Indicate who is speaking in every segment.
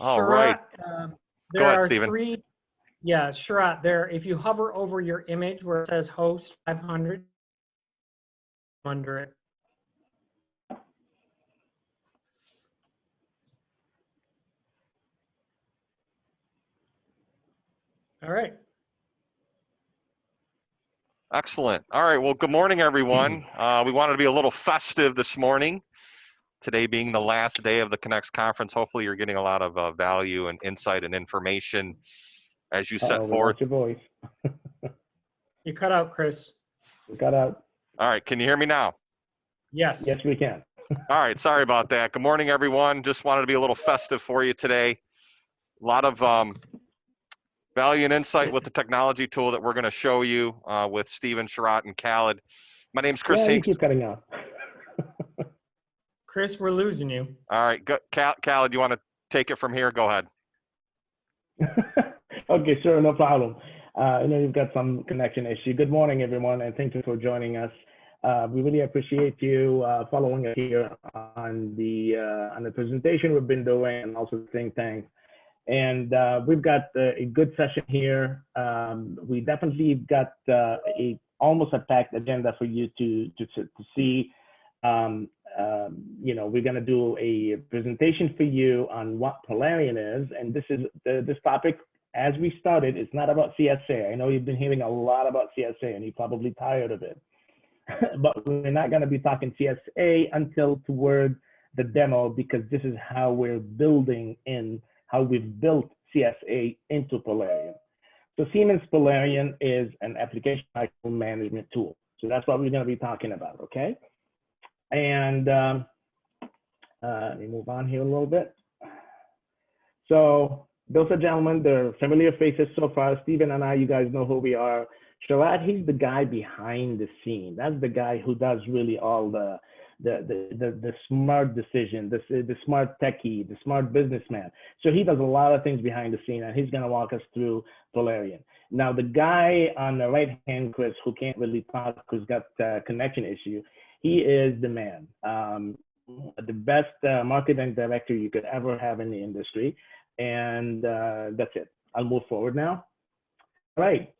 Speaker 1: All right.
Speaker 2: There
Speaker 1: Go ahead,
Speaker 2: are
Speaker 1: Stephen.
Speaker 2: three. Yeah, Sharat, there, if you hover over your image where it says host 500, under it. All right.
Speaker 1: Excellent. All right. Well, good morning, everyone. We wanted to be a little festive this morning. Today being the last day of the Connects conference, hopefully you're getting a lot of value and insight and information as you set forth.
Speaker 3: Your voice.
Speaker 2: You cut out, Chris.
Speaker 3: We cut out.
Speaker 1: All right. Can you hear me now?
Speaker 2: Yes.
Speaker 3: Yes, we can.
Speaker 1: All right. Sorry about that. Good morning, everyone. Just wanted to be a little festive for you today. A lot of value and insight with the technology tool that we're going to show you with Stephen, Sharat, and Khaled. My name's Chris
Speaker 3: Yeah, you
Speaker 1: Hinks.
Speaker 3: keep cutting out.
Speaker 2: Chris, we're losing you.
Speaker 1: All right. Khaled, you want to take it from here? Go ahead.
Speaker 3: Okay, sure, no problem. I know you've got some connection issue. Good morning, everyone, and thank you for joining us. We really appreciate you following us here on the presentation we've been doing, and also the think tank. And we've got a good session here. We definitely got almost a packed agenda for you to see. You know, we're going to do a presentation for you on what Polarion is, and this is this topic. As we started, it's not about CSA. I know you've been hearing a lot about CSA, and you're probably tired of it. But we're not going to be talking CSA until toward the demo, because this is how we're building in, how we've built CSA into Polarion. So Siemens Polarion is an application cycle management tool. So that's what we're going to be talking about, okay? And let me move on here a little bit. So those are gentlemen, they're familiar faces so far. Stephen and I, you guys know who we are. Sharat, he's the guy behind the scene. That's the guy who does really all the smart decision, the smart techie, the smart businessman. So he does a lot of things behind the scene, and he's going to walk us through Polarion. Now, the guy on the right hand, Chris, who can't really talk, who's got a connection issue, he is the man, the best marketing director you could ever have in the industry. And that's it. I'll move forward now. All right.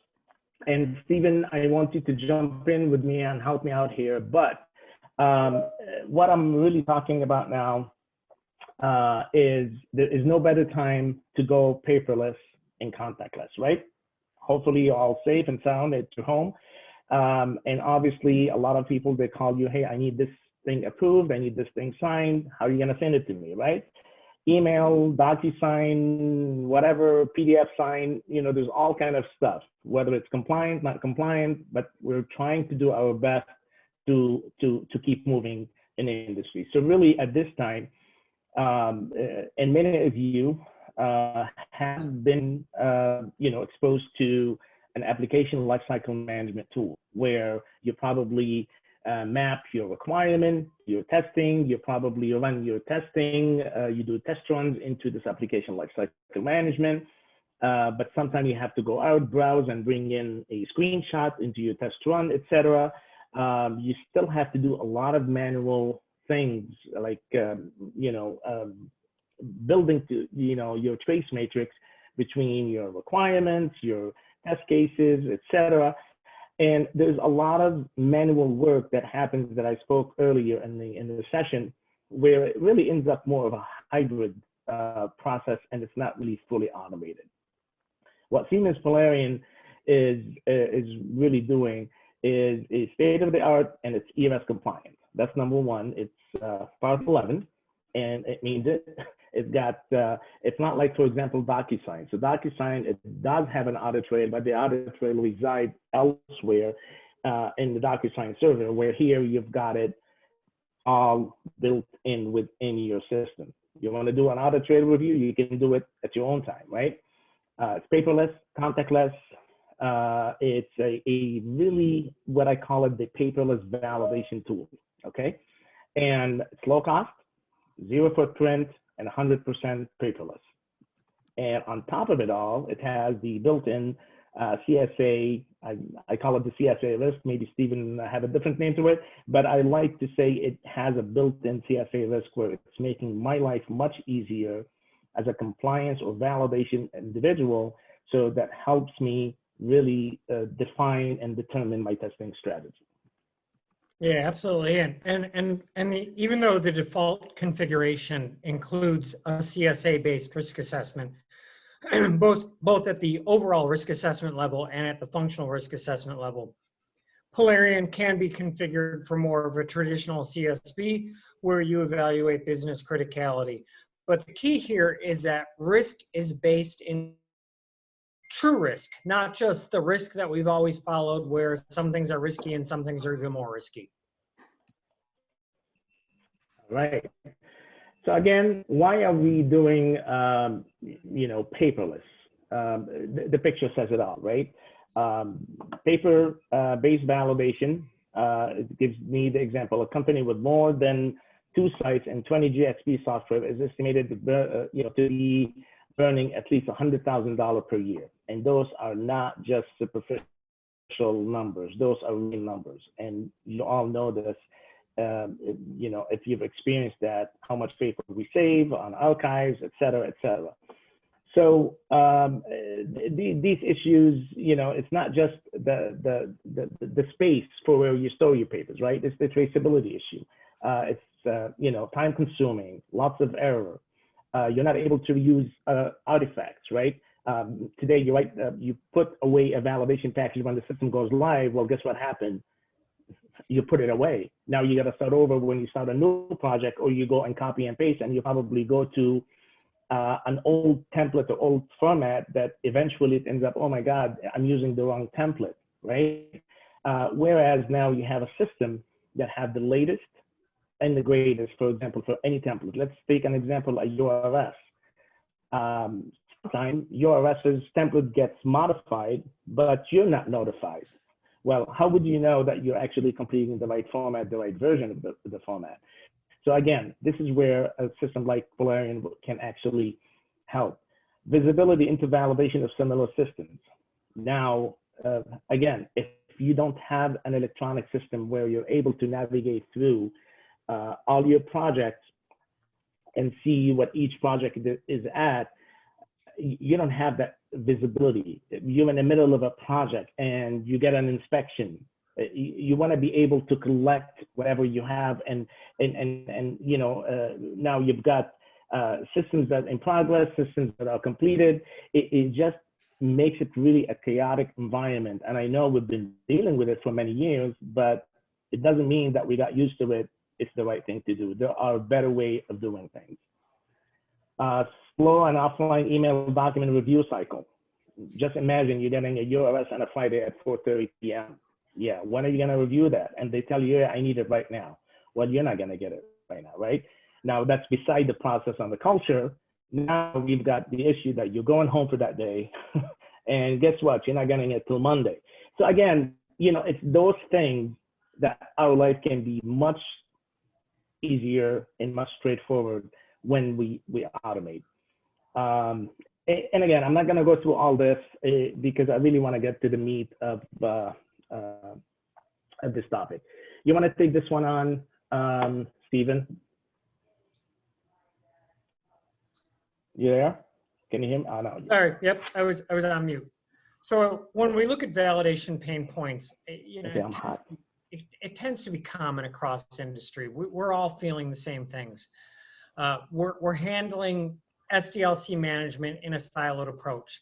Speaker 3: And Stephen, I want you to jump in with me and help me out here. But what I'm really talking about now is there is no better time to go paperless and contactless, right? Hopefully you're all safe and sound at your home. And obviously a lot of people, they call you, hey, I need this thing approved. I need this thing signed. How are you going to send it to me, right? Email, DocuSign, whatever, PDF sign, you know, there's all kind of stuff, whether it's compliant, not compliant, but we're trying to do our best to keep moving in the industry. So really at this time, and many of you have been, you know, exposed to an application lifecycle management tool where you probably map your requirement, your testing, you probably run your testing, you do test runs into this application lifecycle management, but sometimes you have to go out, browse, and bring in a screenshot into your test run, etc. You still have to do a lot of manual things like, you know, building to, you know, your trace matrix between your requirements, your test cases, etc. And there's a lot of manual work that happens that I spoke earlier in the session, where it really ends up more of a hybrid process, and it's not really fully automated. What Siemens Polarion is really doing is state of the art, and it's EMS compliant. That's number one. It's Part 11, and it means it's got, it's not like, for example, DocuSign. So DocuSign, it does have an audit trail, but the audit trail resides elsewhere in the DocuSign server, where here you've got it all built in within your system. You want to do an audit trail review, you can do it at your own time, right? It's paperless, contactless. It's a really, what I call it, the paperless validation tool, okay? And it's low cost, zero footprint, and 100% paperless. And on top of it all, it has the built-in CSA, I call it the CSA risk. Maybe Stephen have a different name to it, but I like to say it has a built-in CSA risk where it's making my life much easier as a compliance or validation individual. So that helps me really define and determine my testing strategy.
Speaker 2: Yeah, absolutely. Even though the default configuration includes a CSA-based risk assessment, both at the overall risk assessment level and at the functional risk assessment level, Polarion can be configured for more of a traditional CSB where you evaluate business criticality. But the key here is that risk is based in true risk, not just the risk that we've always followed where some things are risky and some things are even more risky.
Speaker 3: Right. So again, why are we doing, paperless? The picture says it all, right? Paper-based validation, it gives me the example. A company with more than 2 sites and 20 GXP software is estimated to be burning at least $100,000 per year. And those are not just superficial numbers. Those are real numbers. And you all know this. If you've experienced that, how much paper we save on archives, et cetera, et cetera. So these issues, it's not just the space for where you store your papers, right? It's the traceability issue. It's time consuming, lots of error. You're not able to use artifacts, right? Today, you put away a validation package when the system goes live. Well, guess what happened? You put it away. Now you got to start over when you start a new project, or you go and copy and paste, and you probably go to an old template or old format that eventually it ends up, oh my God, I'm using the wrong template, right? Whereas now you have a system that have the latest and the greatest, for example, for any template. Let's take an example, like URS. Sometimes URS's template gets modified, but you're not notified. Well, how would you know that you're actually completing the right format, the right version of the format? So again, this is where a system like Polarion can actually help. Visibility into validation of similar systems. Now, again, if you don't have an electronic system where you're able to navigate through all your projects and see what each project is at, you don't have that visibility. You're in the middle of a project and you get an inspection. You want to be able to collect whatever you have, and now you've got systems that are in progress, systems that are completed. It just makes it really a chaotic environment. And I know we've been dealing with it for many years, but it doesn't mean that we got used to it. It's the right thing to do. There are better ways of doing things. Slow and offline email document review cycle. Just imagine you're getting a URS on a Friday at 4:30 p.m. Yeah, when are you going to review that? And they tell you, yeah, I need it right now. Well, you're not going to get it right now, right? Now, that's beside the process on the culture. Now we've got the issue that you're going home for that day. And guess what? You're not getting it till Monday. So again, it's those things that our life can be much easier and much straightforward when we automate. And again, I'm not going to go through all this because I really want to get to the meat of this topic. You want to take this one on, Stephen? You there? Can you hear me? Oh, no.
Speaker 2: Sorry. Yep. I was on mute. So when we look at validation pain points, it tends to be common across industry. We're all feeling the same things. We're handling SDLC management in a siloed approach.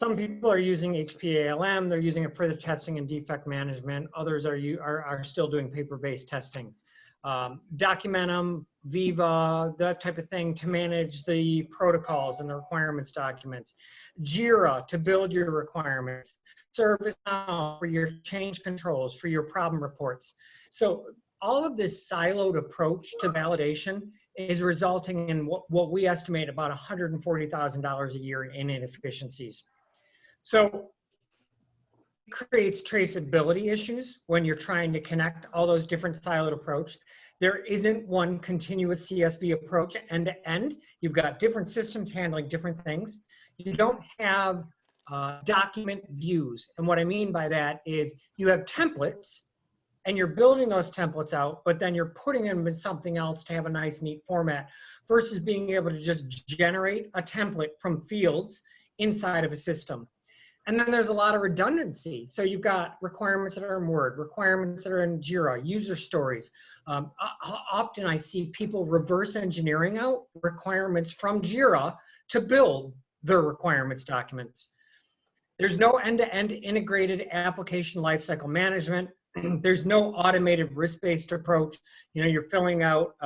Speaker 2: Some people are using HP ALM, they're using it for the testing and defect management. Others are still doing paper-based testing. Documentum, Viva, that type of thing to manage the protocols and the requirements documents. Jira to build your requirements. ServiceNow for your change controls, for your problem reports. So all of this siloed approach to validation is resulting in what we estimate about $140,000 a year in inefficiencies. So it creates traceability issues when you're trying to connect all those different siloed approach. There isn't one continuous CSV approach end to end. You've got different systems handling different things. You don't have document views. And what I mean by that is you have templates and you're building those templates out, but then you're putting them in something else to have a nice, neat format versus being able to just generate a template from fields inside of a system. And then there's a lot of redundancy. So you've got requirements that are in Word, requirements that are in Jira, user stories. Often I see people reverse engineering out requirements from Jira to build their requirements documents. There's no end-to-end integrated application lifecycle management. There's no automated risk-based approach. You know, you're filling out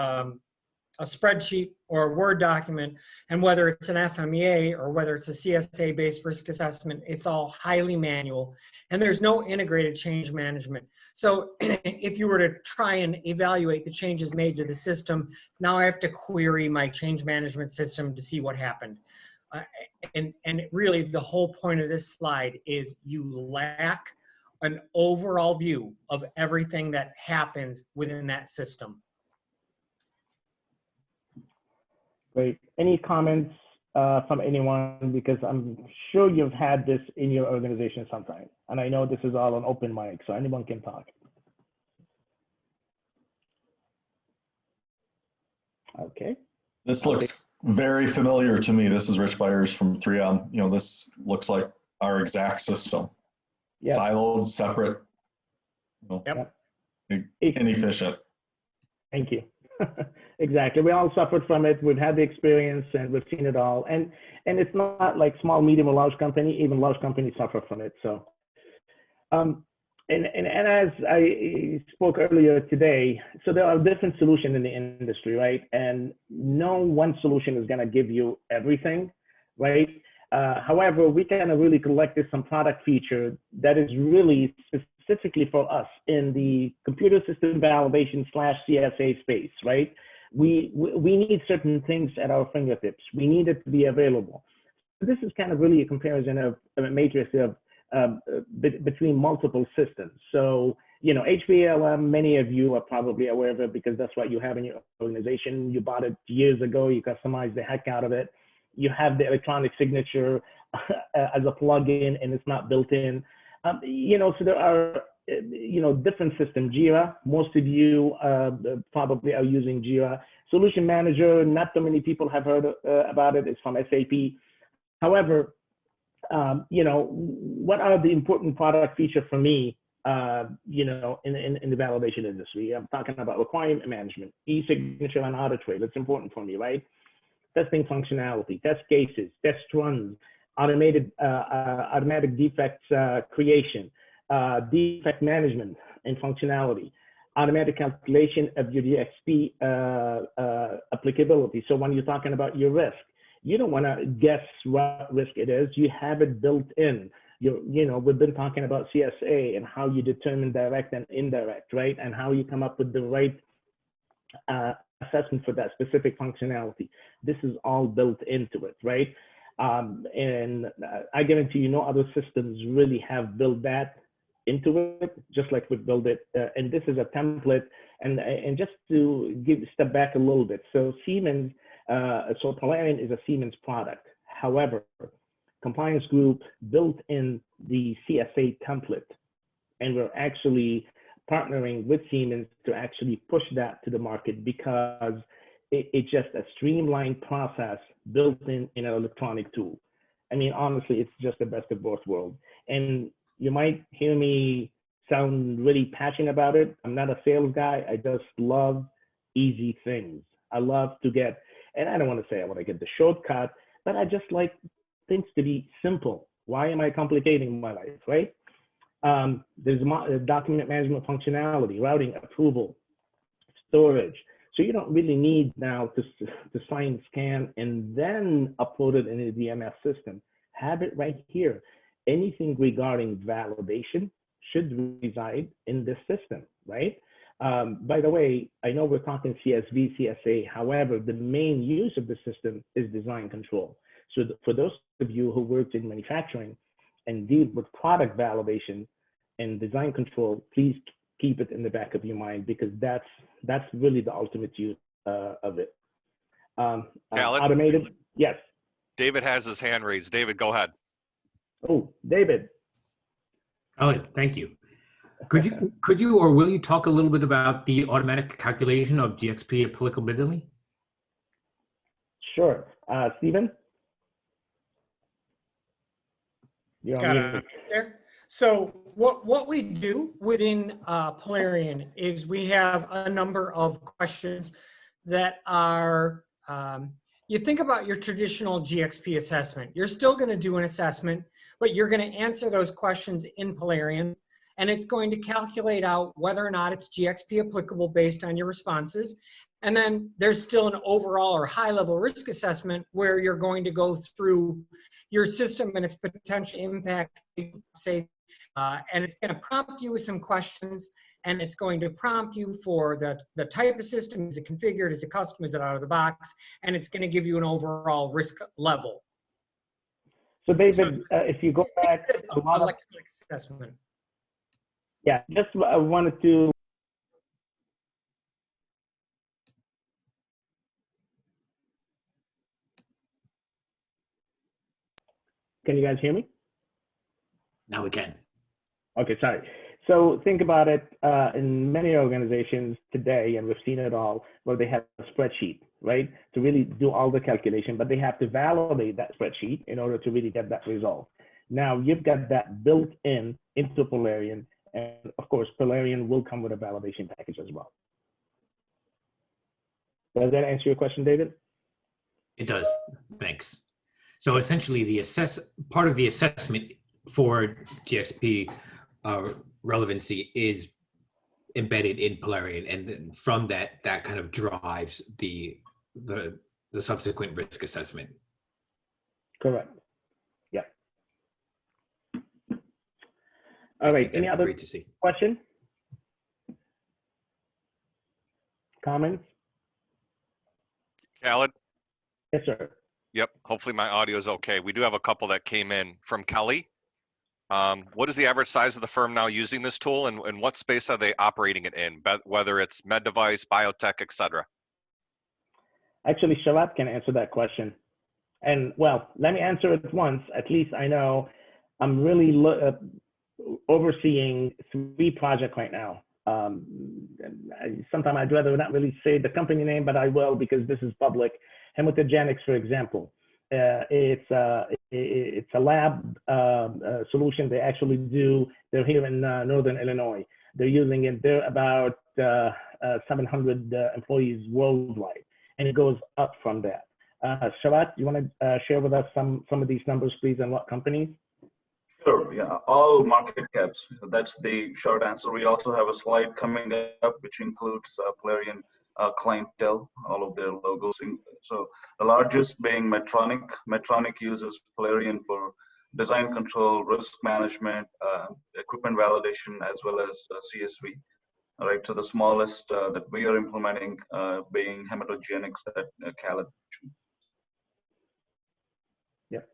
Speaker 2: a spreadsheet or a Word document, and whether it's an FMEA or whether it's a CSA-based risk assessment, it's all highly manual, and there's no integrated change management. So if you were to try and evaluate the changes made to the system, now I have to query my change management system to see what happened. And really the whole point of this slide is you lack an overall view of everything that happens within that system.
Speaker 3: Great. Any comments from anyone? Because I'm sure you've had this in your organization sometime. And I know this is all an open mic, so anyone can talk. Okay.
Speaker 4: This looks very familiar to me. This is Rich Byers from 3M. You know, this looks like our exact system. Yep. Siloed, separate, you know, inefficient.
Speaker 3: Thank you. Exactly. We all suffered from it. We've had the experience and we've seen it all. And it's not like small, medium, or large company. Even large companies suffer from it. So, and as I spoke earlier today, so there are different solutions in the industry, right? And no one solution is going to give you everything, right? However, we kind of really collected some product feature that is really specifically for us in the computer system validation / CSA space, right? We need certain things at our fingertips. We need it to be available. This is kind of really a comparison of a matrix of between multiple systems. So, you know, HPALM, many of you are probably aware of it because that's what you have in your organization. You bought it years ago. You customized the heck out of it. You have the electronic signature as a plugin, and it's not built in. You know, so there are, you know, different systems. Jira, most of you probably are using Jira. Solution Manager, not so many people have heard about it. It's from SAP. However, you know, what are the important product features for me, you know, in the validation industry? I'm talking about requirement management, esignature and audit trail. It's important for me, right? Testing functionality, test cases, test runs, automatic defects creation, defect management and functionality, automatic calculation of your DXP applicability. So when you're talking about your risk, you don't want to guess what risk it is. You have it built in. You know, we've been talking about CSA and how you determine direct and indirect, right? And how you come up with the right assessment for that specific functionality. This is all built into it, right? And I guarantee you no other systems really have built that into it, just like we build it. And this is a template. And just to step back a little bit. So Siemens, so Polarion is a Siemens product. However, Compliance Group built in the CSA template, and we're actually partnering with Siemens to actually push that to the market because it's just a streamlined process built in an electronic tool. I mean, honestly, it's just the best of both worlds. And you might hear me sound really passionate about it. I'm not a sales guy. I just love easy things. I love to get, and I don't want to say I want to get the shortcut, but I just like things to be simple. Why am I complicating my life, right? There's document management functionality, routing, approval, storage. So you don't really need now to sign, scan, and then upload it in the DMS system. Have it right here. Anything regarding validation should reside in this system, right? By the way, I know we're talking CSV, CSA. However, the main use of the system is design control. So for those of you who worked in manufacturing and deal with product validation and design control, please keep it in the back of your mind because that's really the ultimate use of it. Automated, yes.
Speaker 1: David has his hand raised. David, go ahead.
Speaker 3: Oh, David.
Speaker 5: Oh, thank you. Could you or will you talk a little bit about the automatic calculation of GXP applicability?
Speaker 3: Sure. Stephen? You're on mute.
Speaker 2: There. So what we do within Polarion is we have a number of questions that are, you think about your traditional GXP assessment. You're still going to do an assessment, but you're going to answer those questions in Polarion, and it's going to calculate out whether or not it's GXP applicable based on your responses. And then there's still an overall or high-level risk assessment where you're going to go through your system and its potential impact, say, and it's going to prompt you with some questions, and it's going to prompt you for the type of system. Is it configured? Is it custom? Is it out of the box? And it's going to give you an overall risk level.
Speaker 3: So David, if you go back a lot of
Speaker 2: electronic assessment.
Speaker 3: Yeah, just I wanted to. Can you guys hear me?
Speaker 5: Now we can.
Speaker 3: Okay, sorry. So think about it in many organizations today, and we've seen it all, where they have a spreadsheet, right, to really do all the calculation, but they have to validate that spreadsheet in order to really get that result. Now you've got that built in into Polarion, and of course, Polarion will come with a validation package as well. Does that answer your question, David?
Speaker 5: It does. Thanks. So essentially, part of the assessment for GXP relevancy is embedded in Polarion, and then from that kind of drives the subsequent risk assessment.
Speaker 3: Correct. Yeah. All right. Any other question? Comments?
Speaker 1: Khaled?
Speaker 3: Yes, sir.
Speaker 1: Yep. Hopefully my audio is okay. We do have a couple that came in from Kelly. What is the average size of the firm now using this tool, and what space are they operating it in, whether it's med device, biotech, et cetera?
Speaker 3: Actually, Sharat can answer that question. And well, let me answer it once. At least I know I'm really overseeing 3 projects right now. Sometimes I'd rather not really say the company name, but I will because this is public. Hematogenics, for example. It's a lab solution they actually do. They're here in Northern Illinois. They're using it. They're about 700 employees worldwide, and it goes up from that. Sharat, you want to share with us some of these numbers, please, and what companies?
Speaker 6: Sure, yeah, all market caps. That's the short answer. We also have a slide coming up, which includes Polarion clientele, all of their logos. So the largest being Medtronic. Medtronic uses Polarion for design control, risk management, equipment validation, as well as CSV. All right, so the smallest that we are implementing being Hematogenics that Khaled mentioned.
Speaker 3: Yep.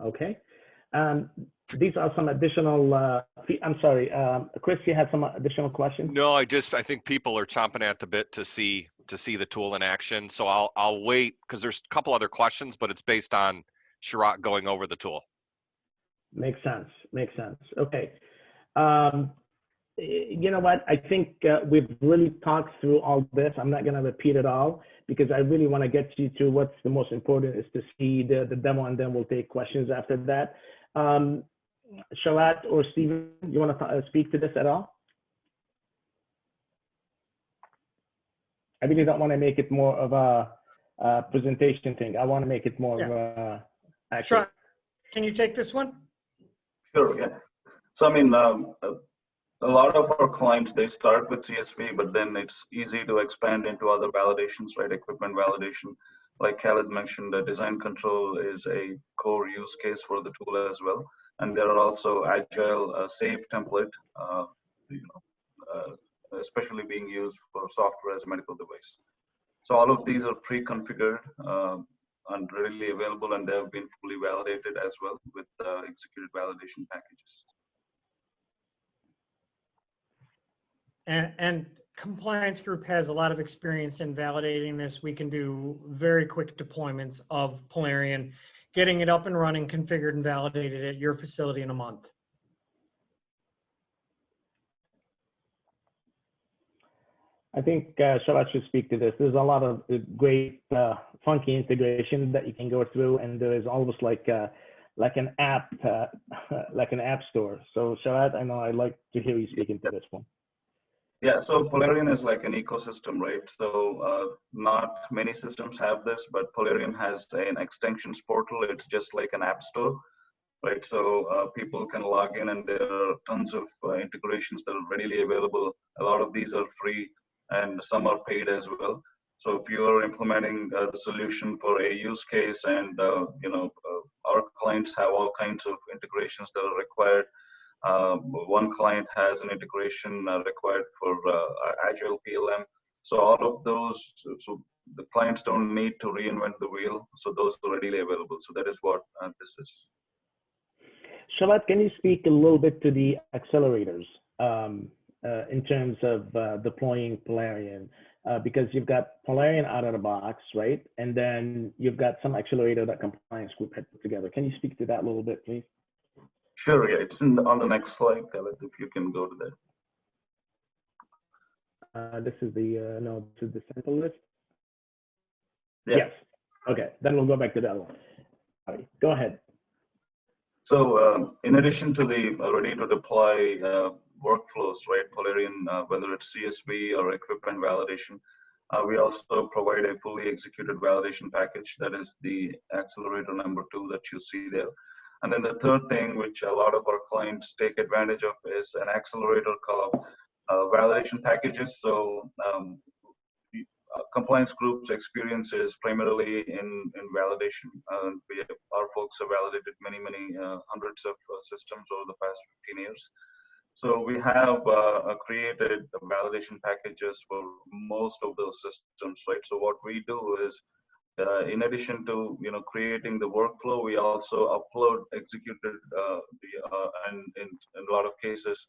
Speaker 3: Okay. These are some additional, I'm sorry, Chris, you had some additional questions?
Speaker 1: No, I think people are chomping at the bit to see the tool in action. So I'll wait because there's a couple other questions, but it's based on Sharat going over the tool.
Speaker 3: Makes sense. Makes sense. Okay. You know what? I think we've really talked through all this. I'm not going to repeat it all because I really want to get you to what's the most important is to see the demo, and then we'll take questions after that. Sharat or Stephen, you want to speak to this at all? I really don't want to make it more of a presentation thing. I want to make it more of a action.
Speaker 2: Sure. Can you take this one?
Speaker 6: Sure, yeah. So, I mean, a lot of our clients, they start with CSV, but then it's easy to expand into other validations, right? Equipment validation. Like Khaled mentioned, the design control is a core use case for the tool as well. And there are also agile safe template, especially being used for software as a medical device. So all of these are pre-configured and readily available, and they have been fully validated as well with executed validation packages.
Speaker 2: And compliance group has a lot of experience in validating this. We can do very quick deployments of Polarion, getting it up and running, configured and validated at your facility in a month.
Speaker 3: I think Sharat should speak to this. There's a lot of great funky integration that you can go through, and there is almost like an app store. So Sharat, I know I'd like to hear you speak into this one.
Speaker 6: Yeah, so Polarion is like an ecosystem, right? So not many systems have this, but Polarion has an extensions portal. It's just like an app store, right? So people can log in, and there are tons of integrations that are readily available. A lot of these are free, and some are paid as well. So if you are implementing the solution for a use case, and our clients have all kinds of integrations that are required. One client has an integration required for Agile PLM. So all of those, so the clients don't need to reinvent the wheel. So those are readily available. So that is what this is.
Speaker 3: Sharat, can you speak a little bit to the accelerators in terms of deploying Polarion? Because you've got Polarion out of the box, right? And then you've got some accelerator that compliance group had put together. Can you speak to that a little bit, please?
Speaker 6: Sure, yeah, it's on the next slide, Khaled, if you can go to that.
Speaker 3: This is the, no, this is the sample list.
Speaker 6: Yeah.
Speaker 3: Yes, okay, then we'll go back to that one. All right, go ahead.
Speaker 6: So in addition to the ready to deploy workflows, right, Polarion, whether it's CSV or equipment validation, we also provide a fully executed validation package. That is the accelerator number 2 that you see there. And then the third thing, which a lot of our clients take advantage of, is an accelerator called validation packages. So compliance groups' experience is primarily in validation. Our folks have validated many hundreds of systems over the past 15 years. So we have created validation packages for most of those systems, right? So what we do is, in addition to creating the workflow, we also upload executed and in a lot of cases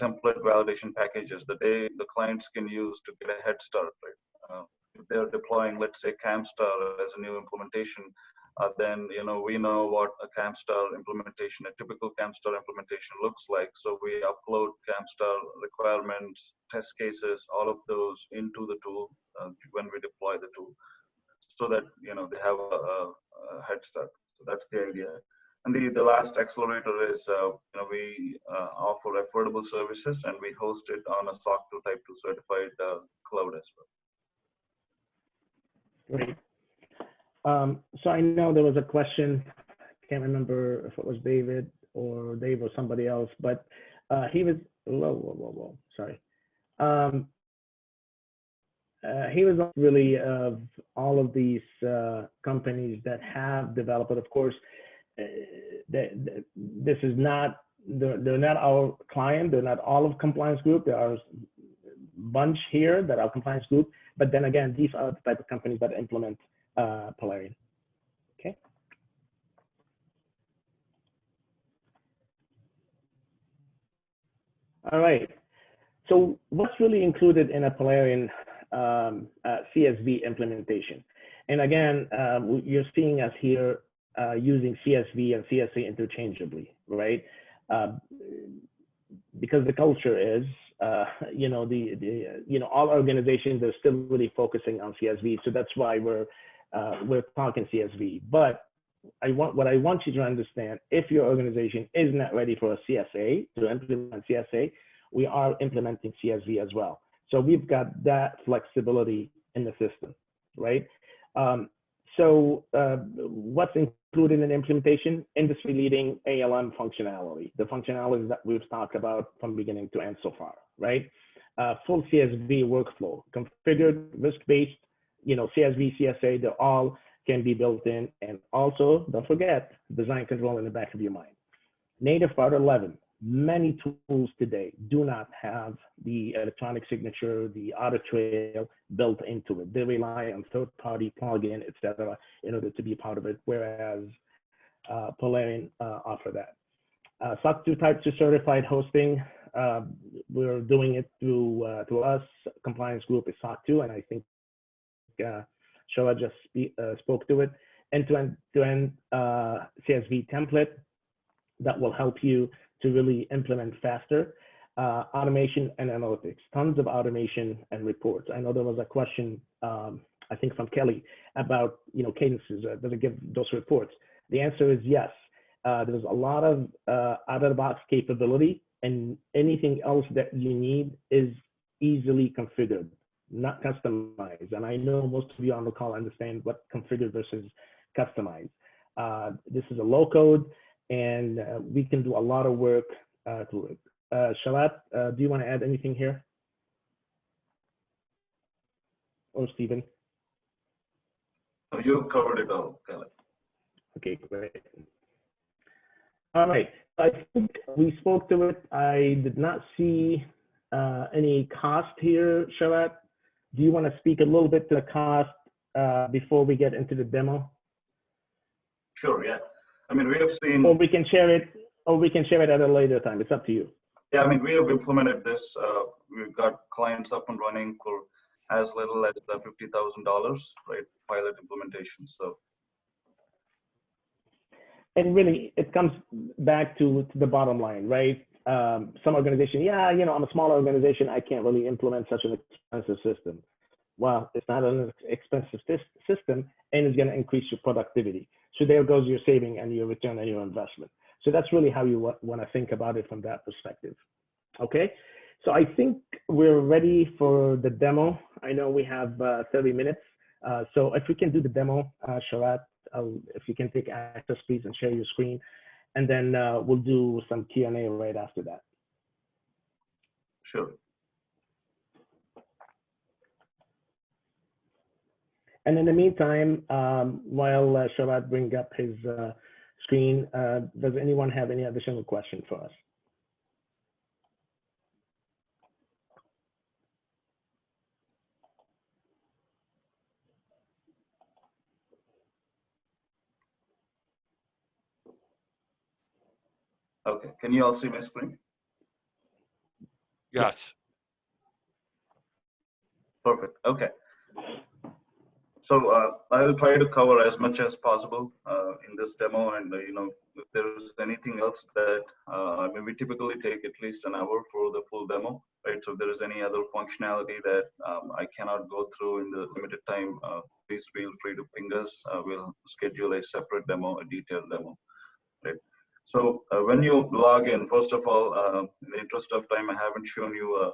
Speaker 6: template validation packages that the clients can use to get a head start, right? If they're deploying, let's say, CAMSTAR as a new implementation, then we know what a CAMSTAR implementation, a typical CAMSTAR implementation looks like. So we upload CAMSTAR requirements, test cases, all of those into the tool when we deploy the tool, so that they have a head start. So that's the idea. And the last accelerator is we offer affordable services, and we host it on a SOC 2 Type 2 certified cloud as well.
Speaker 3: Great. So I know there was a question. I can't remember if it was David or Dave or somebody else, but he was sorry. He was really of all of these companies that have developed, but of course, this is not, they're not our client, they're not all of compliance group. There are a bunch here that are compliance group, but then again, these are the type of companies that implement Polarion. Okay. All right. So what's really included in a Polarion CSV implementation? And again, you're seeing us here using CSV and CSA interchangeably, right? Because the culture is, all organizations are still really focusing on CSV, so that's why we're talking CSV. But what I want you to understand, if your organization is not ready for a CSA, to implement CSA, we are implementing CSV as well. So we've got that flexibility in the system, right? What's included in implementation? Industry-leading ALM functionality, the functionalities that we've talked about from beginning to end so far, right? Full CSV workflow, configured, risk-based, CSV, CSA, they all can be built in. And also, don't forget, design control in the back of your mind. Native Part 11. Many tools today do not have the electronic signature, the audit trail built into it. They rely on third-party plugin, etc., in order to be part of it, whereas Polarion offer that. SOC 2 Type 2 certified hosting, we're doing it through us. Compliance group is SOC 2, and I think Shola just spoke to it. End-to-end CSV template that will help you to really implement faster. automation and analytics, tons of automation and reports. I know there was a question, I think from Kelly, about cadences. Does it give those reports? The answer is yes. There's a lot of out-of-the-box capability, and anything else that you need is easily configured, not customized. And I know most of you on the call understand what configured versus customized. This is a low code, and we can do a lot of work to it. Sharat, do you want to add anything here? Or Stephen?
Speaker 6: You covered it all, Kelly.
Speaker 3: Okay, great. All right, I think we spoke to it. I did not see any cost here, Sharat. Do you want to speak a little bit to the cost before we get into the demo?
Speaker 6: Sure, yeah. I mean, we have seen...
Speaker 3: Or we can share it at a later time. It's up to you.
Speaker 6: Yeah, I mean, we have implemented this. We've got clients up and running for as little as $50,000, right? Pilot implementation. So,
Speaker 3: and really, it comes back to the bottom line, right? Some organization, yeah, I'm a small organization. I can't really implement such an expensive system. Well, it's not an expensive system, and it's going to increase your productivity. So there goes your saving and your return on your investment. So that's really how you want to think about it from that perspective. Okay, so I think we're ready for the demo. I know we have 30 minutes. So if we can do the demo, Sharat, if you can take access, please, and share your screen. And then we'll do some Q&A right after that.
Speaker 6: Sure.
Speaker 3: And in the meantime, while Sharat brings up his screen, does anyone have any additional question for us?
Speaker 6: Okay, can you all see my screen?
Speaker 1: Yes.
Speaker 6: Perfect, okay. So I will try to cover as much as possible in this demo, and if there is anything else that I mean, we typically take at least an hour for the full demo, right? So if there is any other functionality that I cannot go through in the limited time, please feel free to ping us. We'll schedule a separate demo, a detailed demo, right? So when you log in, first of all, in the interest of time, I haven't shown you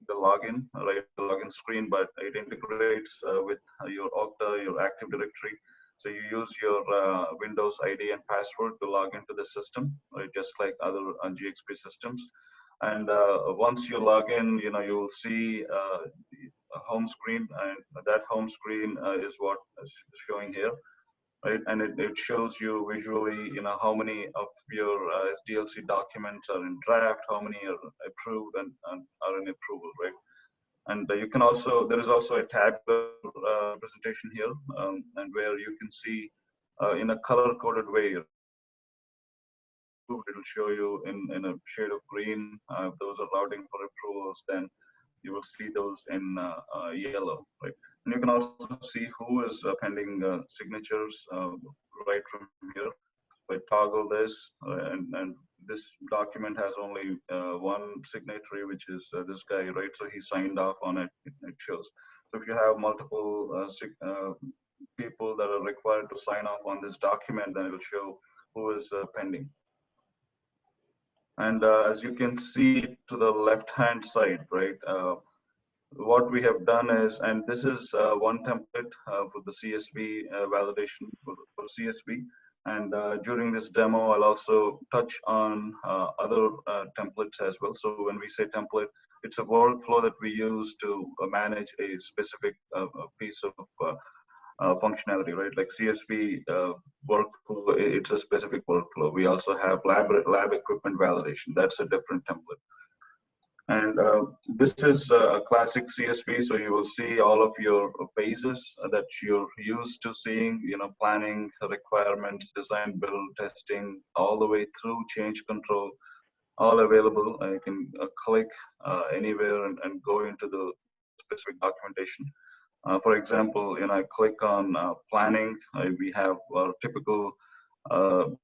Speaker 6: the login, right? The login screen, but it integrates with your Okta, your Active Directory. So you use your Windows ID and password to log into the system, right? Just like other GXP systems. And once you log in, you will see a home screen, and that home screen is what is showing here. Right, and it shows you visually, how many of your SDLC documents are in draft, how many are approved and are in approval, right? And you can also, there is also a tab presentation here, and where you can see in a color-coded way, it will show you in a shade of green. If those are routing for approvals, then you will see those in yellow, right? And you can also see who is pending signatures right from here. If I toggle this, and this document has only one signatory, which is this guy, right? So he signed off on it, it shows. So if you have multiple people that are required to sign off on this document, then it will show who is pending. And as you can see to the left-hand side, right? What we have done is, and this is one template for the CSV validation for CSV. And during this demo, I'll also touch on other templates as well. So when we say template, it's a workflow that we use to manage a specific piece of functionality, right? Like CSV workflow, it's a specific workflow. We also have lab equipment validation. That's a different template. And this is a classic CSV, so you will see all of your phases that you're used to seeing, planning, requirements, design, build, testing, all the way through change control, all available. You can click anywhere and go into the specific documentation. For example, I click on planning. We have our typical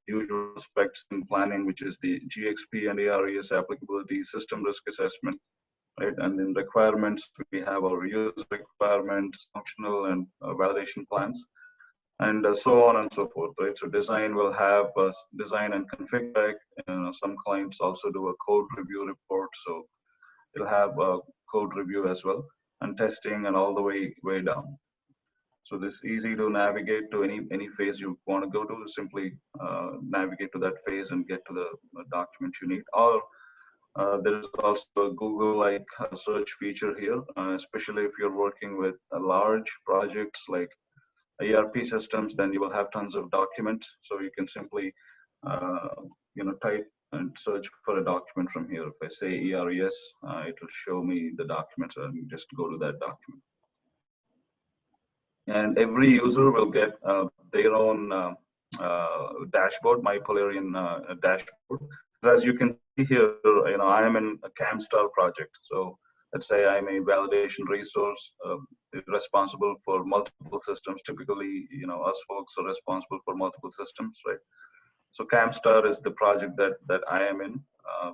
Speaker 6: usual aspects in planning, which is the GXP and ARES applicability, system risk assessment, right? And in requirements, we have our user requirements, functional and validation plans, and so on and so forth, right? So design will have design and config tech. Some clients also do a code review report, so it'll have a code review as well, and testing and all the way down. So this is easy to navigate to any phase you want to go to. Simply navigate to that phase and get to the document you need. Or there's also a Google-like search feature here, especially if you're working with large projects like ERP systems, then you will have tons of documents. So you can simply type and search for a document from here. If I say ERES, it will show me the documents, and just go to that document. And every user will get their own dashboard, my Polarion dashboard. As you can see here, I am in a CAMSTAR project. So let's say I'm a validation resource responsible for multiple systems. Typically, us folks are responsible for multiple systems, right? So CAMSTAR is the project that I am in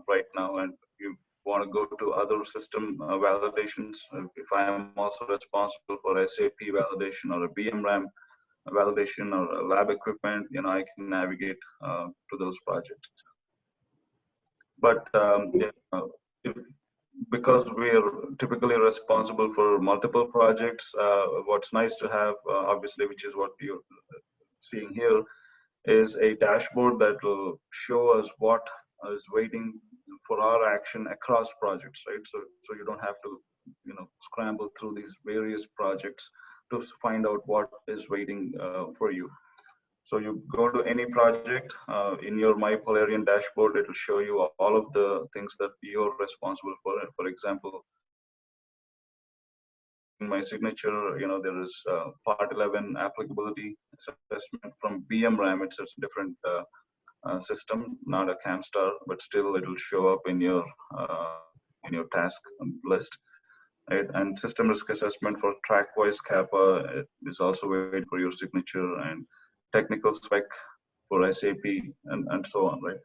Speaker 6: right now, and you want to go to other system validations. If I am also responsible for SAP validation or a BMRAM validation or a lab equipment, I can navigate to those projects. But because we are typically responsible for multiple projects, what's nice to have, obviously, which is what you're seeing here, is a dashboard that will show us what is waiting for our action across projects, right? So you don't have to, scramble through these various projects to find out what is waiting for you. So you go to any project in your My Polarion dashboard, it will show you all of the things that you're responsible for. For example, in my signature, there is part 11 applicability assessment from BMRAM. It's a different system, not a CAMSTAR, but still it will show up in your task list, right? And system risk assessment for TrackWise Kappa is also waiting for your signature, and technical spec for SAP and so on, right?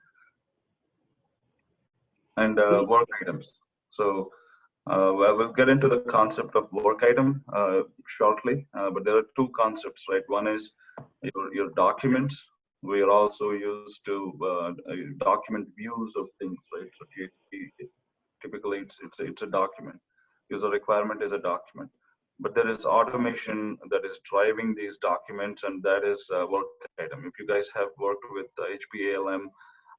Speaker 6: And work items. So we'll get into the concept of work item shortly, but there are two concepts, right? One is your documents. We are also used to document views of things, right? So typically it's a document. User requirement is a document. But there is automation that is driving these documents, and that is a work item. If you guys have worked with HP ALM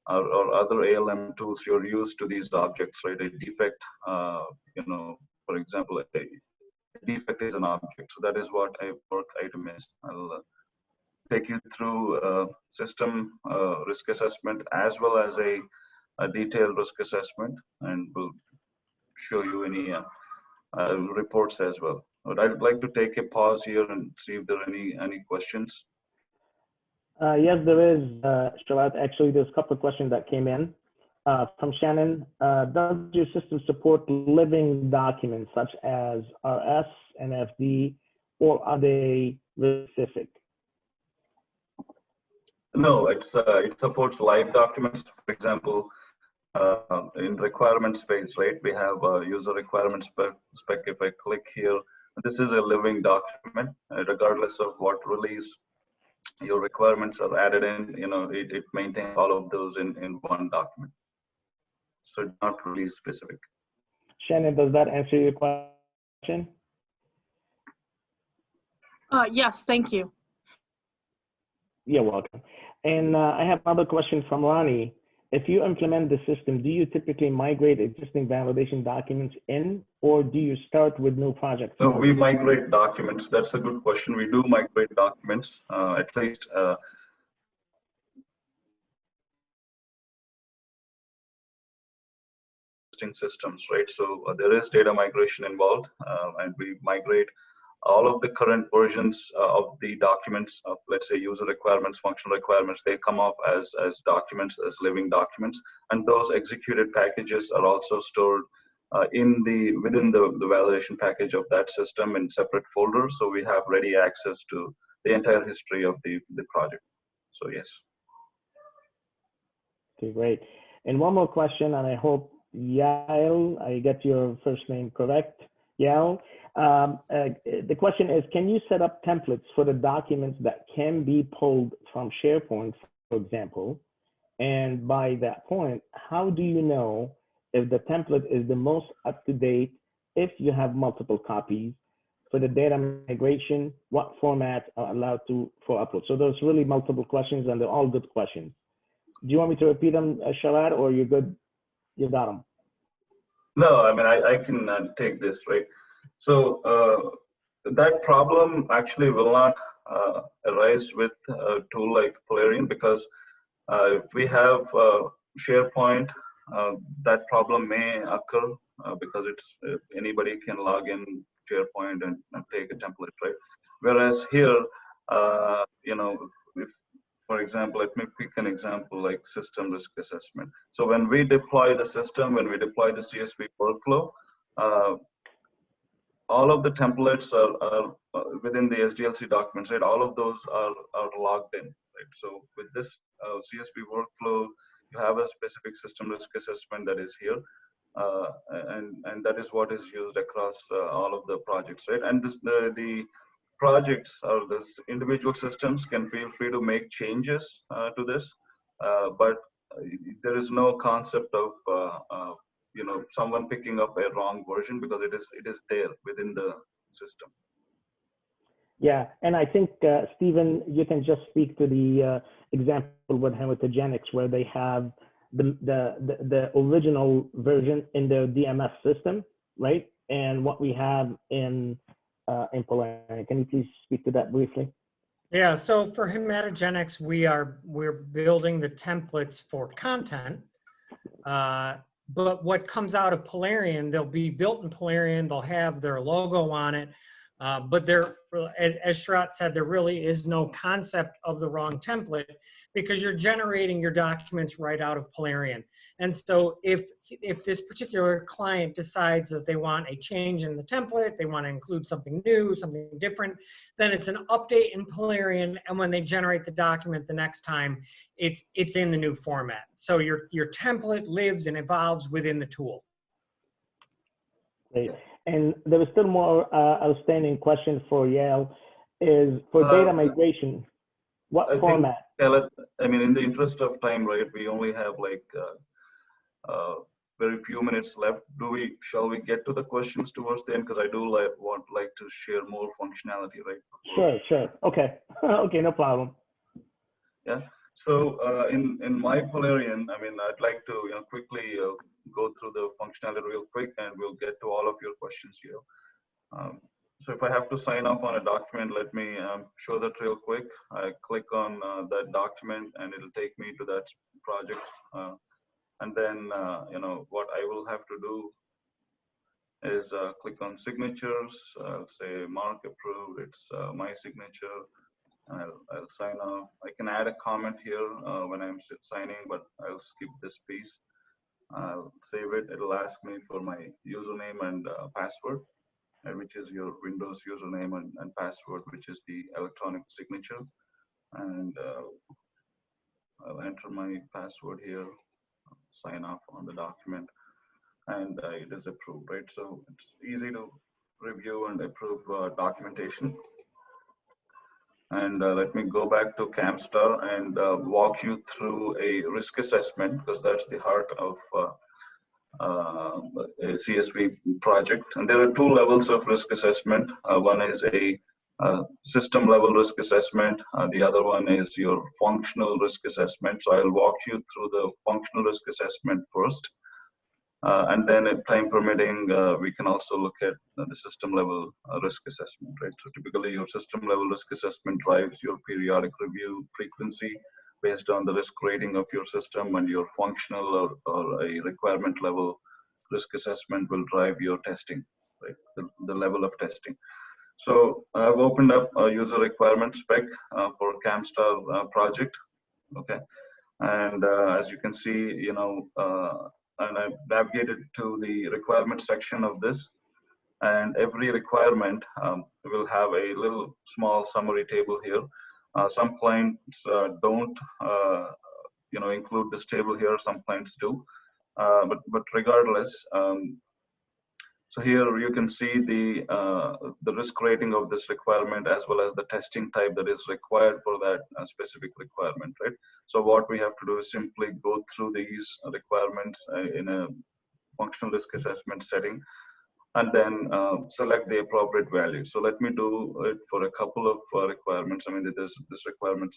Speaker 6: or other ALM tools, you're used to these objects, right? A defect, for example, a defect is an object. So that is what a work item is. I'll take you through system risk assessment as well as a detailed risk assessment, and we'll show you any reports as well. But I'd like to take a pause here and see if there are any questions.
Speaker 3: Yes, there is, Sharat. Actually, there's a couple of questions that came in from Shannon. Does your system support living documents such as RS and FD, or are they specific?
Speaker 6: No, it supports live documents. For example, in requirement space, right? We have user requirement spec. If I click here, this is a living document, regardless of what release your requirements are added in. It maintains all of those in one document. So it's not release specific.
Speaker 3: Shannon, does that answer your question?
Speaker 7: Yes, thank you.
Speaker 3: You're welcome. And I have another question from Ronnie. If you implement the system, do you typically migrate existing validation documents in, or do you start with new projects?
Speaker 6: No, we migrate documents. That's a good question. We do migrate documents, at least. Systems, right? So there is data migration involved, and we migrate all of the current versions of the documents of, let's say, user requirements, functional requirements. They come off as documents, as living documents, and those executed packages are also stored within the validation package of that system in separate folders. So we have ready access to the entire history of the project. So yes.
Speaker 3: Okay, great. And one more question, and I hope Yael, I get your first name correct, Yael. The question is, can you set up templates for the documents that can be pulled from SharePoint, for example? And by that point, how do you know if the template is the most up-to-date if you have multiple copies? For the data migration, what formats are allowed for upload? So there's really multiple questions, and they're all good questions. Do you want me to repeat them, Sharad, or you're good? You got them.
Speaker 6: No, I mean, I can take this, right? So that problem actually will not arise with a tool like Polarion, because if we have SharePoint, that problem may occur because it's anybody can log in SharePoint and take a template, right? Whereas here, you know, if, for example, let me pick an example like system risk assessment. So when we deploy the system, when we deploy the CSV workflow, all of the templates are within the SDLC documents, right? All of those are logged in, right? So with this CSV workflow, you have a specific system risk assessment that is here. And that is what is used across all of the projects, right? And this, the projects or the individual systems can feel free to make changes to this, but there is no concept of you know, someone picking up a wrong version, because it is there within the system.
Speaker 3: Yeah, and I think Stephen, you can just speak to the example with Hematogenix, where they have the original version in their DMS system, right? And what we have in Polarion. Can you please speak to that briefly?
Speaker 2: Yeah, so for Hematogenix, we're building the templates for content, but what comes out of Polarion, they'll be built in Polarion, they'll have their logo on it, but there, as Sharat said, there really is no concept of the wrong template, because you're generating your documents right out of Polarion. And so if this particular client decides that they want a change in the template, they want to include something new, something different, then it's an update in Polarion, and when they generate the document the next time, it's in the new format. So your template lives and evolves within the tool.
Speaker 3: Great. And there was still more outstanding questions for Yael, is for data migration, what format?
Speaker 6: I mean, in the interest of time, right, we only have like very few minutes left. Shall we get to the questions towards the end? Because I do like to share more functionality, right?
Speaker 3: Sure. Okay. Okay, no problem.
Speaker 6: Yeah. So in my Polarion, I mean, I'd like to quickly go through the functionality real quick, and we'll get to all of your questions here. So if I have to sign off on a document, let me show that real quick. I click on that document, and it'll take me to that project. And then, what I will have to do is click on signatures. I'll say mark approved. It's my signature. I'll sign off. I can add a comment here when I'm signing, but I'll skip this piece. I'll save it. It'll ask me for my username and password, which is your Windows username and password, which is the electronic signature. And I'll enter my password here, sign off on the document, and it is approved, right? So it's easy to review and approve documentation. And let me go back to Camstar and walk you through a risk assessment, because that's the heart of a CSV project. And there are two levels of risk assessment. One is a system level risk assessment. The other one is your functional risk assessment. So I'll walk you through the functional risk assessment first. And then if time permitting, we can also look at the system level risk assessment, right? So typically your system level risk assessment drives your periodic review frequency based on the risk rating of your system, and your functional or a requirement level risk assessment will drive your testing, right? The level of testing. So I've opened up a user requirement spec for Camstar project, okay? And as you can see, and I've navigated to the requirement section of this, and every requirement will have a little small summary table here. Some clients don't, include this table here. Some clients do, but regardless, so here you can see the risk rating of this requirement as well as the testing type that is required for that specific requirement, right? So what we have to do is simply go through these requirements in a functional risk assessment setting, and then select the appropriate value. So let me do it for a couple of requirements. I mean, there's this requirement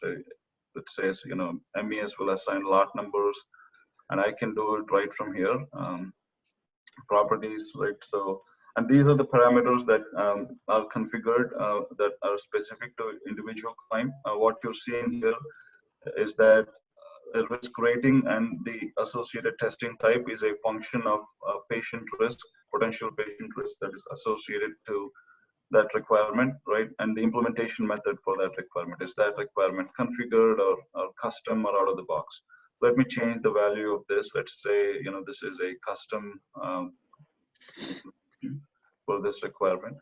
Speaker 6: that says, MES will assign lot numbers, and I can do it right from here. Properties, right? So, and these are the parameters that are configured that are specific to individual client. What you're seeing here is that a risk rating and the associated testing type is a function of patient risk, potential patient risk that is associated to that requirement, right? And the implementation method for that requirement. Is that requirement configured or custom or out of the box? Let me change the value of this. Let's say, this is a custom for this requirement.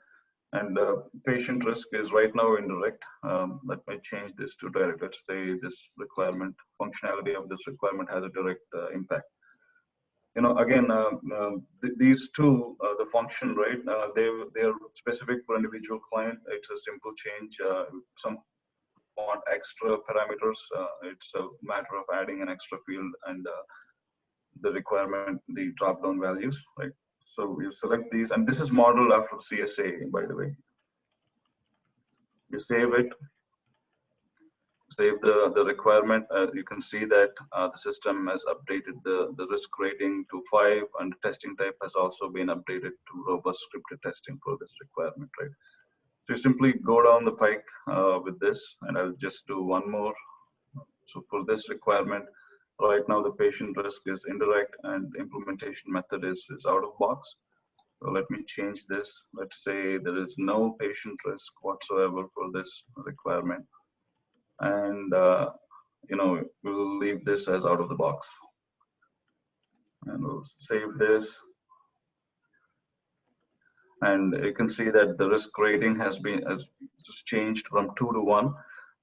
Speaker 6: And patient risk is right now indirect. Let me change this to direct. Let's say this requirement, functionality of this requirement has a direct impact. Again, these two, the function, right? They're specific for individual client. It's a simple change. Some want extra parameters. It's a matter of adding an extra field and the requirement, the drop-down values, right? So you select these, and this is modeled after CSA, by the way. You save it, save the requirement. You can see that the system has updated the risk rating to 5, and the testing type has also been updated to robust scripted testing for this requirement, right? So you simply go down the pike with this, and I'll just do one more. So for this requirement, right now the patient risk is indirect and the implementation method is out of box. So let me change this. Let's say there is no patient risk whatsoever for this requirement. And, we'll leave this as out of the box. And we'll save this. And you can see that the risk rating has just changed from 2 to 1.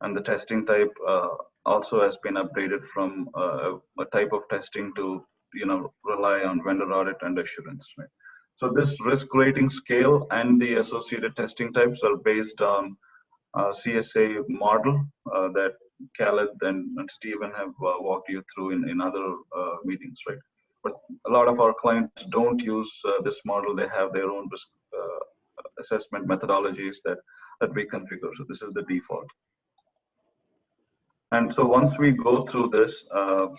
Speaker 6: And the testing type also has been updated from a type of testing to, rely on vendor audit and assurance, right? So this risk rating scale and the associated testing types are based on CSA model that Khaled and Stephen have walked you through in other meetings, right? But a lot of our clients don't use this model. They have their own risk assessment methodologies that we configure. So this is the default. And so once we go through this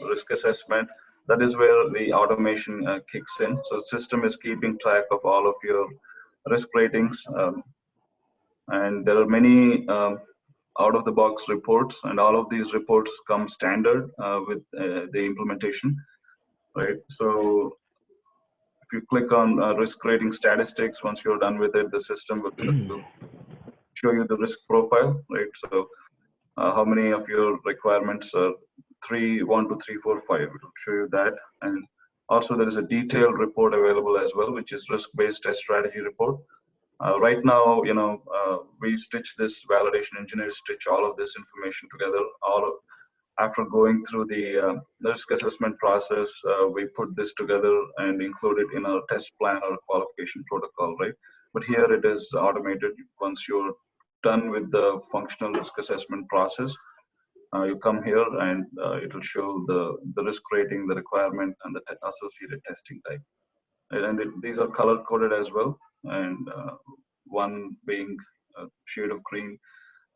Speaker 6: risk assessment, that is where the automation kicks in. So the system is keeping track of all of your risk ratings. And there are many out-of-the-box reports, and all of these reports come standard with the implementation, right? So if you click on risk rating statistics, once you're done with it, the system will show you the risk profile, right? So how many of your requirements are 1, 2, 3, 4, 5. It will show you that. And also there is a detailed report available as well, which is risk-based test strategy report. Right now, we stitch this, validation engineers stitch all of this information together. After going through the risk assessment process, we put this together and include it in our test plan or qualification protocol, right? But here it is automated. Once you're done with the functional risk assessment process, you come here and it will show the risk rating, the requirement, and the associated testing type. And these are color coded as well, and one being a shade of green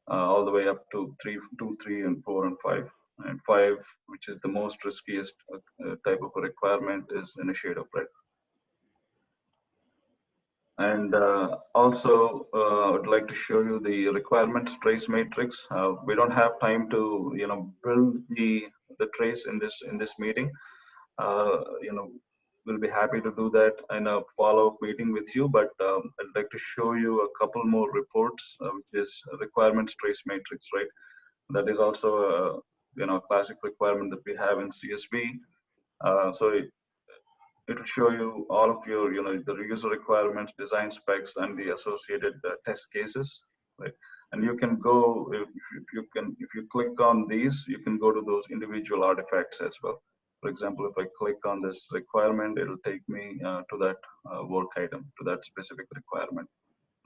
Speaker 6: all the way up to 2, 3, and 4, and 5. And 5, which is the most riskiest type of a requirement, is in a shade of red. And also, I'd like to show you the requirements trace matrix. We don't have time to, build the trace in this meeting. We'll be happy to do that in a follow-up meeting with you. But I'd like to show you a couple more reports, which is requirements trace matrix, right? That is also a classic requirement that we have in CSV. So it will show you all of your, the user requirements, design specs, and the associated test cases, right? And you can go, if you click on these, you can go to those individual artifacts as well. For example, if I click on this requirement, it'll take me to that work item, to that specific requirement.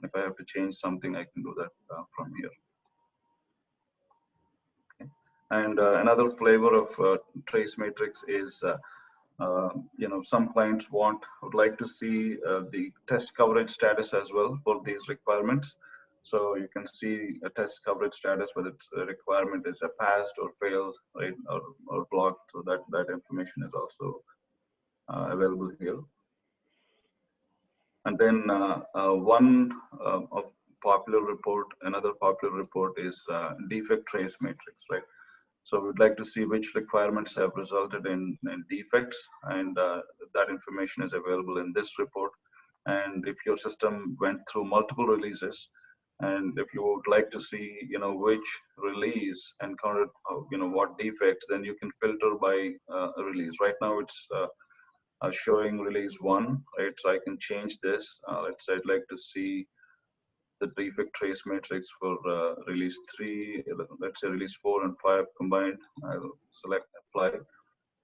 Speaker 6: If I have to change something, I can do that from here. Okay. And another flavor of trace matrix is, some clients would like to see the test coverage status as well for these requirements. So you can see a test coverage status, whether it's a requirement is a passed or failed, right, or blocked. So that information is also available here. And then another popular report is defect trace matrix, right? So we'd like to see which requirements have resulted in defects, and that information is available in this report. And if your system went through multiple releases, and if you would like to see, which release encountered, what defects, then you can filter by a release. Right now, it's showing release 1, right? So I can change this. Let's say I'd like to see the defect trace matrix for release 3, let's say release 4 and 5 combined. I'll select apply, and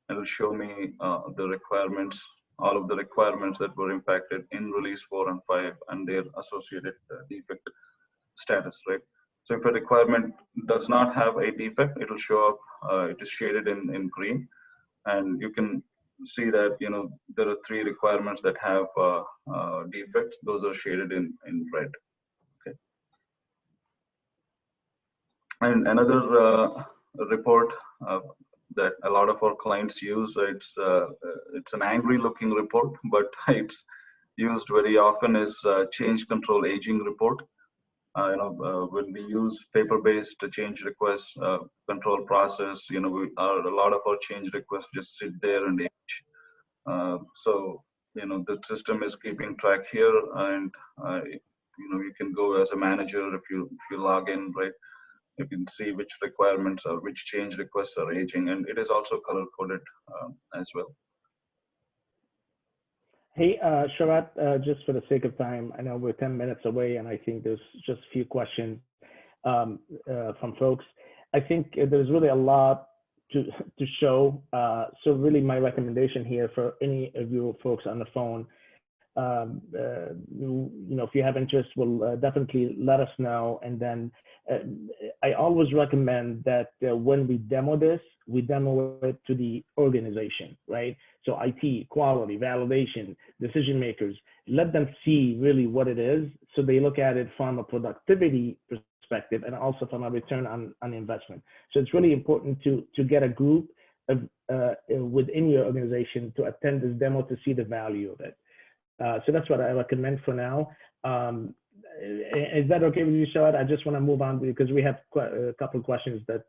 Speaker 6: it'll show me the requirements, all of the requirements that were impacted in release 4 and 5 and their associated defect status, right? So if a requirement does not have a defect, it'll show up, it is shaded in green, and you can see that, there are 3 requirements that have defects. Those are shaded in red. Okay. And another report that a lot of our clients use, it's an angry looking report, but it's used very often is change control aging report. When we use paper-based change request control process, a lot of our change requests just sit there and age. So, the system is keeping track here, and you can go as a manager if you log in, right? You can see which requirements or which change requests are aging, and it is also color coded as well.
Speaker 3: Hey, Sharat, just for the sake of time, I know we're 10 minutes away, and I think there's just a few questions from folks. I think there's really a lot to show. So really my recommendation here for any of you folks on the phone, if you have interest, will definitely let us know. And then I always recommend that when we demo this, we demo it to the organization, right? So IT, quality, validation, decision makers, let them see really what it is. So they look at it from a productivity perspective and also from a return on investment. So it's really important to get a group of, within your organization to attend this demo to see the value of it. So that's what I recommend for now. Is that okay with you, Shahad? I just want to move on because we have a couple of questions that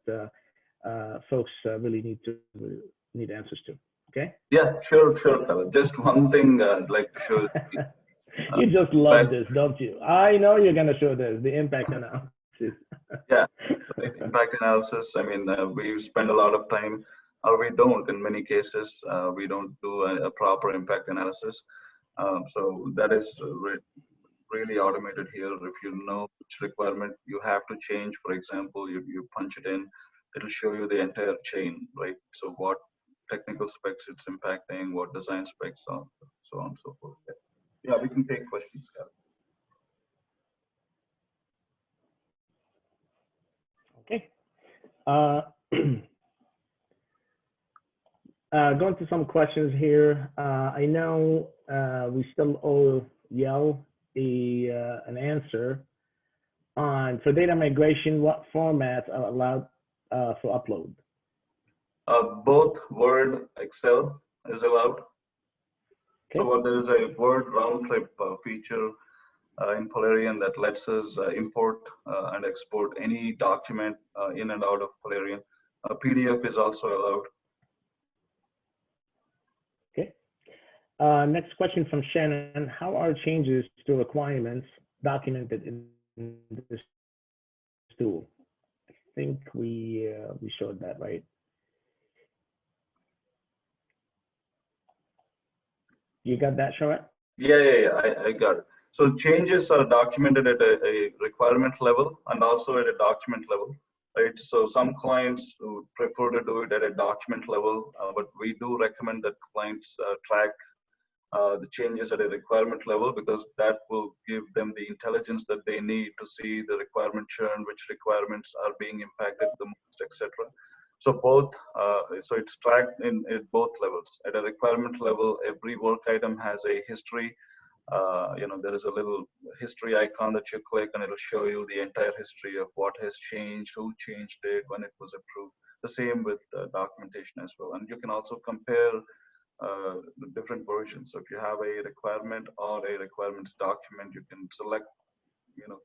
Speaker 3: folks really need answers to. Okay?
Speaker 6: Yeah, sure. Just one thing I'd like to show.
Speaker 3: You just love this, don't you? I know you're going to show this, the impact analysis.
Speaker 6: Yeah, impact analysis. I mean, we spend a lot of time, or we don't in many cases. We don't do a proper impact analysis. So that is really automated here. If you know which requirement you have to change, for example, you punch it in, it'll show you the entire chain, right? So what technical specs it's impacting, what design specs, so on and so forth. Yeah, we can take questions,
Speaker 3: Okay. Going to some questions here. I know we still owe Yale an answer on, for data migration, what formats are allowed for upload?
Speaker 6: Both Word, Excel is allowed. Okay. So there is a Word round trip feature in Polarion that lets us import and export any document in and out of Polarion. PDF is also allowed.
Speaker 3: Okay. Next question from Shannon. How are changes to requirements documented in this tool? I think we showed that, right? You got that, Sharat?
Speaker 6: Yeah, I got it. So changes are documented at a requirement level and also at a document level, right? So some clients would prefer to do it at a document level, but we do recommend that clients track the changes at a requirement level, because that will give them the intelligence that they need to see the requirement churn, which requirements are being impacted the most, etc. So both, so it's tracked in both levels. At a requirement level, every work item has a history. There is a little history icon that you click and it'll show you the entire history of what has changed, who changed it, when it was approved. The same with documentation as well. And you can also compare the different versions. So if you have a requirement or a requirements document, you can select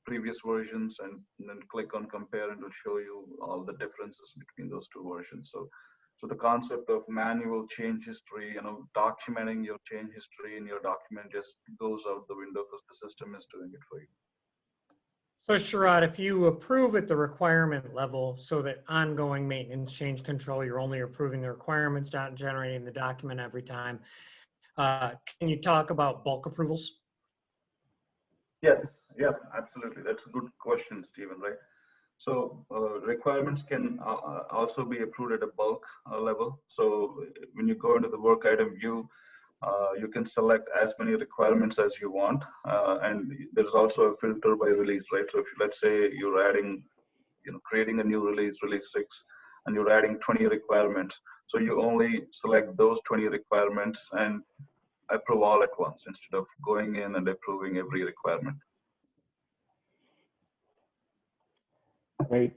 Speaker 6: previous versions and then click on compare, and it'll show you all the differences between those two versions. So the concept of manual change history, documenting your change history in your document just goes out the window because the system is doing it for you.
Speaker 2: So Sharad, if you approve at the requirement level, so that ongoing maintenance change control, you're only approving the requirements, not generating the document every time. Can you talk about bulk approvals?
Speaker 6: Yes, yeah, absolutely. That's a good question, Stephen, right? So requirements can also be approved at a bulk level. So when you go into the work item view, you can select as many requirements as you want. And there's also a filter by release, right? So if let's say you're adding, creating a new release, release 6, and you're adding 20 requirements. So you only select those 20 requirements and approve all at once instead of going in and approving every requirement.
Speaker 3: Great.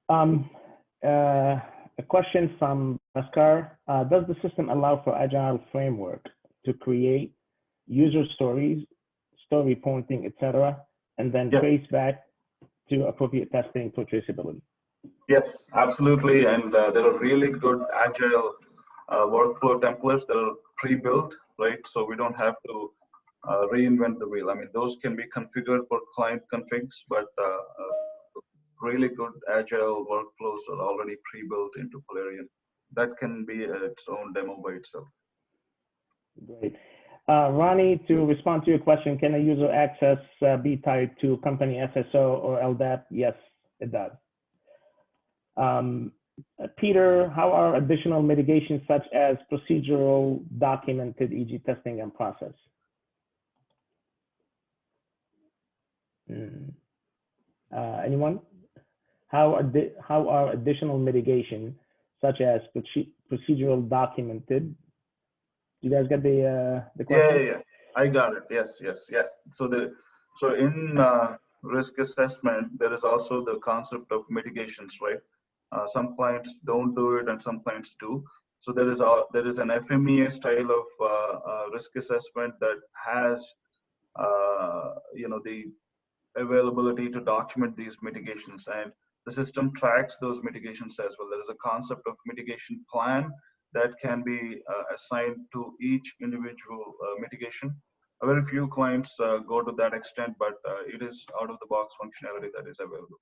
Speaker 3: A question from Oscar. Does the system allow for agile framework to create user stories, story pointing, etc., and then trace back to appropriate testing for traceability?
Speaker 6: Yes, absolutely. And there are really good agile workflow templates that are pre-built, right? So we don't have to reinvent the wheel. I mean, those can be configured for client configs, but really good agile workflows are already pre-built into Polarion. That can be its own demo by itself.
Speaker 3: Great. Ronnie, to respond to your question, can a user access be tied to company SSO or LDAP? Yes, it does. Peter, how are additional mitigations such as procedural documented, e.g. testing and process? Anyone? How are additional mitigation such as procedural documented? You guys get the question?
Speaker 6: Yeah, I got it. Yes. So in risk assessment, there is also the concept of mitigations, right? Some clients don't do it and some clients do. So there is an FMEA style of risk assessment that has the availability to document these mitigations, and the system tracks those mitigations as well. There is a concept of mitigation plan that can be assigned to each individual mitigation. Very few clients go to that extent, but it is out-of-the-box functionality that is available.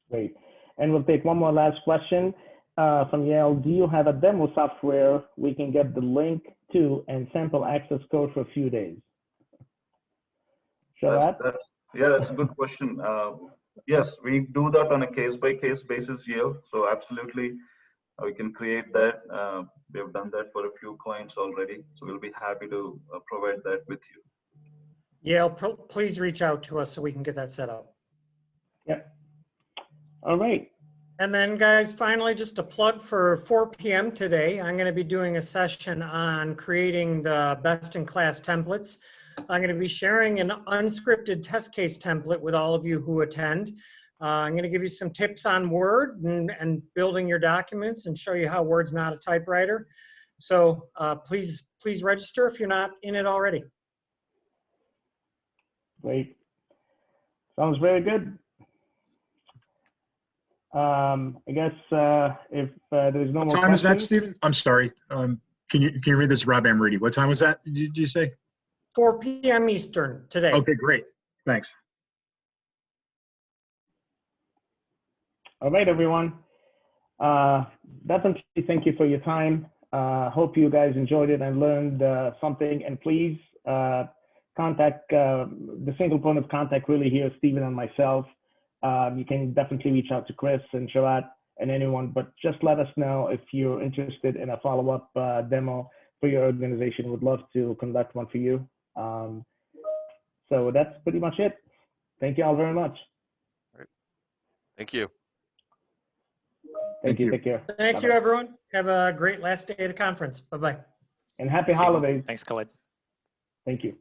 Speaker 3: Great. And we'll take one more last question from Yale. Do you have a demo software we can get the link to and sample access code for a few days?
Speaker 6: That's a good question. Yes, we do that on a case-by-case basis, Yale. So absolutely, we can create that. We have done that for a few clients already. So we'll be happy to provide that with you.
Speaker 2: Yale, please reach out to us so we can get that set up.
Speaker 3: Yep. All right.
Speaker 2: And then guys, finally, just a plug for 4 p.m. today. I'm going to be doing a session on creating the best-in-class templates. I'm going to be sharing an unscripted test case template with all of you who attend. I'm going to give you some tips on Word and building your documents and show you how Word's not a typewriter. So please register if you're not in it already.
Speaker 3: Great. Sounds very good. I guess if there's no more questions.
Speaker 8: What time is that, Stephen? I'm sorry. Can you read this? Rob Amriti. What time was that? Did you say?
Speaker 2: 4 p.m. Eastern today.
Speaker 8: Okay, great. Thanks.
Speaker 3: All right, everyone. Definitely thank you for your time. Hope you guys enjoyed it and learned something. And please contact, the single point of contact really here is Stephen and myself. You can definitely reach out to Chris and Sharat and anyone, but just let us know if you're interested in a follow-up demo for your organization. Would love to conduct one for you. So that's pretty much it. Thank you all very much.
Speaker 1: Right. Thank you.
Speaker 3: Thank you. Take care.
Speaker 2: Thank
Speaker 3: Bye-bye.
Speaker 2: you, everyone. Have a great last day of the conference. Bye-bye.
Speaker 3: And happy holidays.
Speaker 9: Thanks, Khalid.
Speaker 3: Thank you.